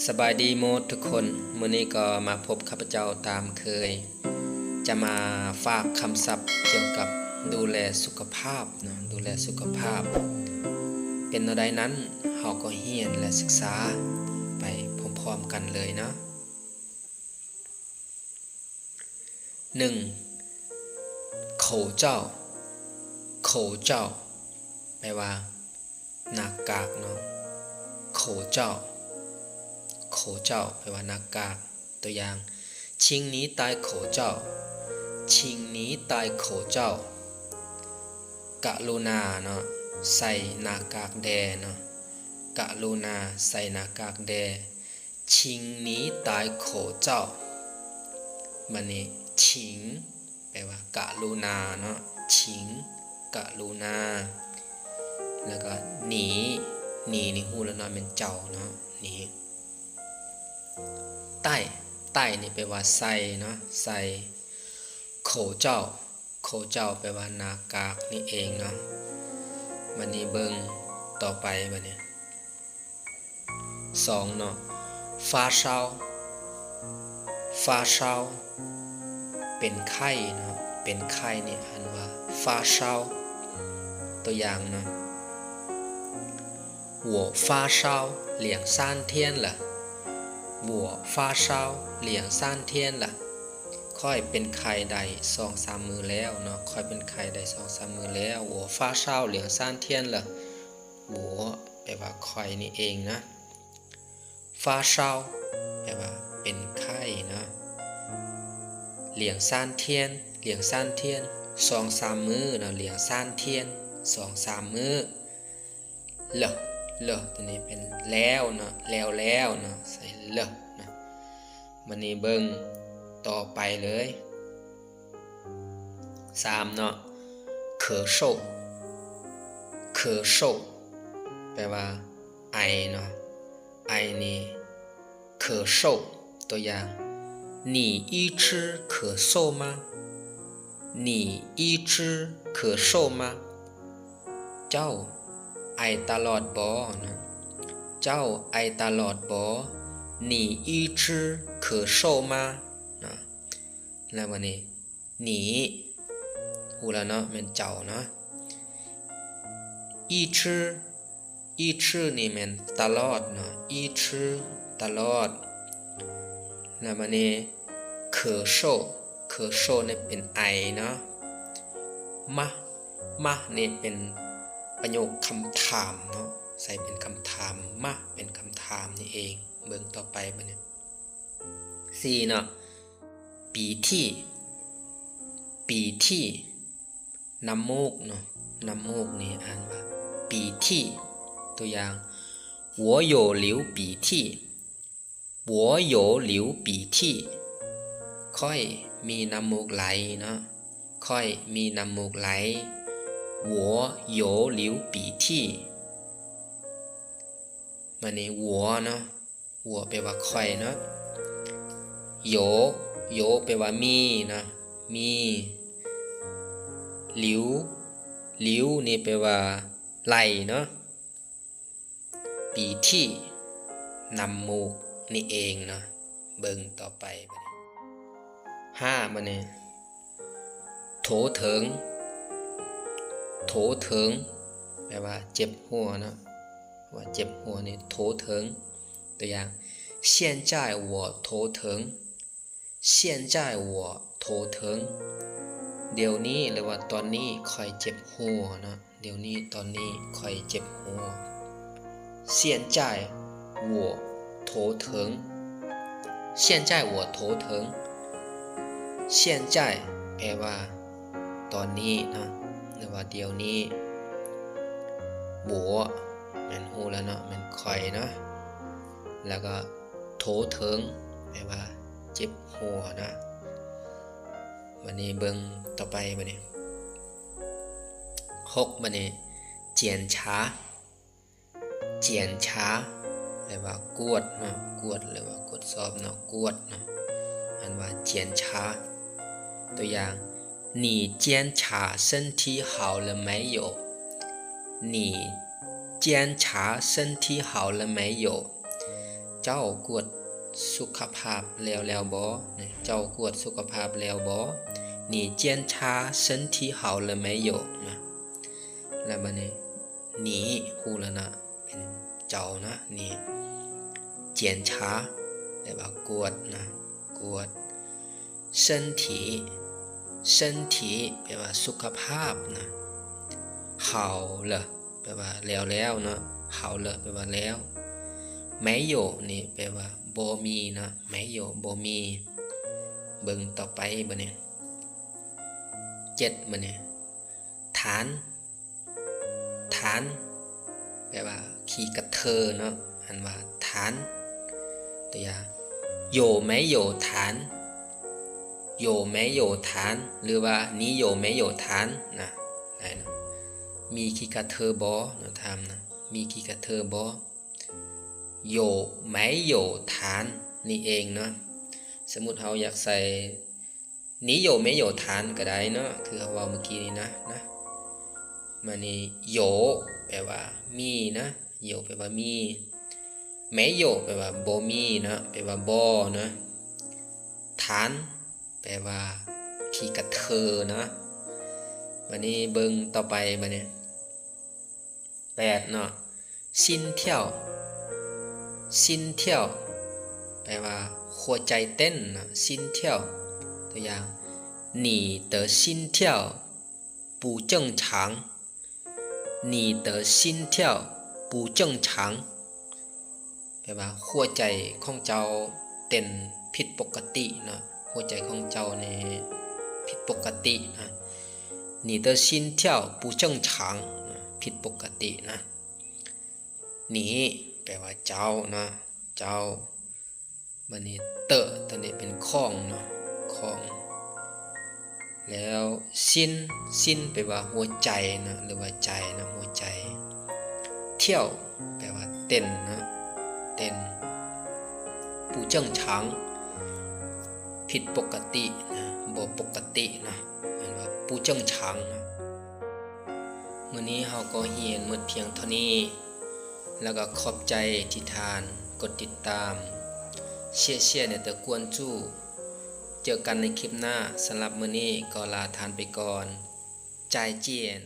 สบายดีโมดทุกคนมื้อนี้ก็มาพบข้าพเจ้าตามเคยจะมาฝากคำศัพท์เกี่ยวกับดูแลสุขภาพนะดูแลสุขภาพเป็นอะไรนั้นเฮาก็เรียนและศึกษาไปพร้อมๆกันเลยนะ1口罩口罩แปลว่าหน้ากากเนาะ口罩口罩แปลว่าหน้ากากตัวอย่าง请你戴口罩请你戴口罩กรุณาเนาะใส่หน้ากากแดเนาะกรุณาใส่หน้ากากแด请你戴口罩มันนี่ชิงแปลว่ากรุณาเนาะชิงกรุณาแล้วก็หนีนี่ฮู้แล้วเนาะเป็นเจ้าเนาะหนีใต้นี่แปลว่าใส่เนาะใส่โขเจ้าแปลว่าหน้ากากนี่เองเนาะวันนี้เบิ่งต่อไปบัดนี้2เนาะ发烧เป็นไข้เนาะเป็นไข้นี่อ่านว่า发烧ตัวอย่างเนาะ我发烧2-3天了我发烧2-3天了ค่อยเป็นไข้ได้ 2-3 มื้อแล้วเนาะค่อยเป็นไข้ได้ 2-3 มื้อแล้ว我发烧2-3天了我แปลว่าค่อยนี่เองนะ发烧แปลว่าเป็นไข้นะ2-3天2-3 มื้อเนาะ2-3天2-3 มื้อเลตัวนี้เป็นแล้วเนาะแล้วเนาะใส่เลนะมันนี้เบิ่งต่อไปเลย3เนาะ咳嗽แปลว่าไอเนาะไอนี่咳嗽ตัวอย่าง你一直咳嗽吗你一直咳嗽吗เจ้าไอตลอดบ่นะเจ้าไอตลอดบ่你一直咳嗽吗นะแล้ววันนี้หนีฮู้แล้วเนาะแม่นเจ้าเนาะ一直นี่แม่นตลอดเนาะ一直ตลอดแล้ววันนี้咳嗽นี่เป็นไอเนาะมานี่เป็นประโยคคำถามเนาะใส่เป็นคำถามมาเป็นคำถามนี่เองเบิ่งต่อไปบัดนี้4เนาะปีที่น้ำมูกเนาะน้ำมูกนี่อ่านว่าปีที่ตัวอย่าง我有流鼻涕ค่อยมีน้ำมูกไหลเนาะค่อยมีน้ำมูกไหล我有流鼻涕มันนี่我เนาะ我แปลว่าค่อยเนาะ有แปลว่ามีนะมีหลิวนี่แปลว่าไหลเนาะปีที่น้ำมูกนี่เองเนาะเบิ่งต่อไปบัดนี้5บัดนี้โถเถิงแปลว่าเจ็บหัวนะว่าเจ็บหัวนี่โถเถิงตัวอย่าง现在我头疼เดี๋ยวนี้หรือว่าตอนนี้ค่อยเจ็บหัวนะเดี๋ยวนี้ตอนนี้ค่อยเจ็บหัว现在我头疼现在แปลว่าตอนนี้นะหรือว่าเดี๋ยวนี้บัวมันฮู้แล้วเนาะมันค่อยเนาะแล้วก็โถเถิงแปลว่าเจ็บหัวนะวันนี้เบิ่งต่อไปบัดนี้6บัดนี้检查แปลว่ากวดเนาะกวดหรือว่ากวดสอบเนาะกวดเนาะอันว่า检查ตัวอย่าง你检查身体好了没有你检查身体好了没有เจ้ากวดสุขภาพแล้วบ่เจ้ากวดสุขภาพแล้วบ่你检查身体好了没有นะแล้วบัดนี้你ฮู้แล้วนะเป็นเจ้านะนี่检查แปลว่ากวดนะกวด身体แปลว่าสุขภาพนะ好了แปลว่าแล้วเนาะ好了แปลว่าแล้ว没有นี่แปลว่าบ่มีนะ没有บ่มีเบิ่งต่อไปบัดนี้7บัดนี้ฐานแปลว่าขี่กระเทอเนาะอันว่าฐานตัวอย่าง有没有ฐาน有没有ฐานหรือว่า你有没有ฐานนะได้นะมีขี่กระเทอบ่นะถามนะมีขี่กระเทอบ่有没有ฐานนี่เองเนาะสมมุติเราอยากใส่你有没有ฐานก็ได้เนาะคือเราว่าเมื่อกี้นี้นะมานี่有แปลว่ามีนะ有แปลว่ามี没有แปลว่าบ่มีนะแปลว่าบ่นะฐานแปลว่าขี่กระเทอนะวันนี้เบิ่งต่อไปบัดนี้8เนาะ心跳แปลว่าหัวใจเต้นนะ心跳ตัวอย่าง你的心跳不正常你的心跳不正常แปลว่าหัวใจของเจ้าเต้นผิดปกตินะหัวใจของเจ้านี่ผิดปกตินะ你的心跳不正常ผิดปกตินะ你แปลว่าเจ้านะเจ้าบัดนี้เตะตัวนี้เป็นข้องเนาะข้องแล้วสิ้นแปลว่าหัวใจนะหรือว่าใจนะหัวใจเที่ยวแปลว่าเต้นนะเต้น不正常ผิดปกตินะบ่ปกตินะเห็นว่า不正常นะมื้อนี้เฮาก็เรียนหมดเพียงเท่านี้แล้วก็ขอบใจที่ทานกดติดตามเชี่ยๆเนี่ยแต่กวนจู้เจอกันในคลิปหน้าสำหรับมื้อนี้ก็ลาทานไปก่อนใจายเจียน